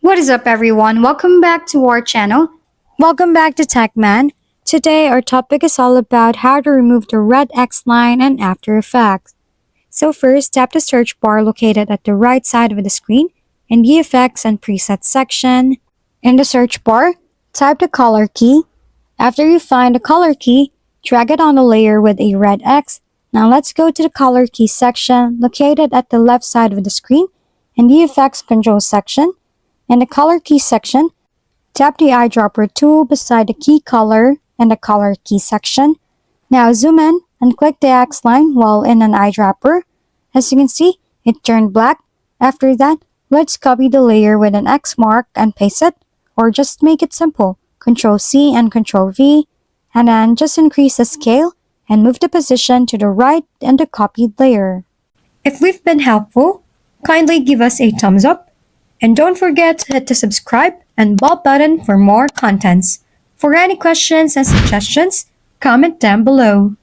What is up, everyone? Welcome back to our channel. Welcome back to TechMan. Today, our topic is all about how to remove the red X line in After Effects. So first, tap the search bar located at the right side of the screen in the Effects and Presets section. In the search bar, type the color key. After you find the color key, drag it on the layer with a red X. Now let's go to the color key section located at the left side of the screen in the Effects Control section. In the color key section, tap the eyedropper tool beside the key color in the color key section. Now zoom in and click the X line while in an eyedropper. As you can see, it turned black. After that, let's copy the layer with an X mark and paste it, or just make it simple. Ctrl C and Ctrl V, and then just increase the scale and move the position to the right in the copied layer. If we've been helpful, kindly give us a thumbs up. And don't forget to hit the subscribe and bell button for more contents. For any questions and suggestions, comment down below.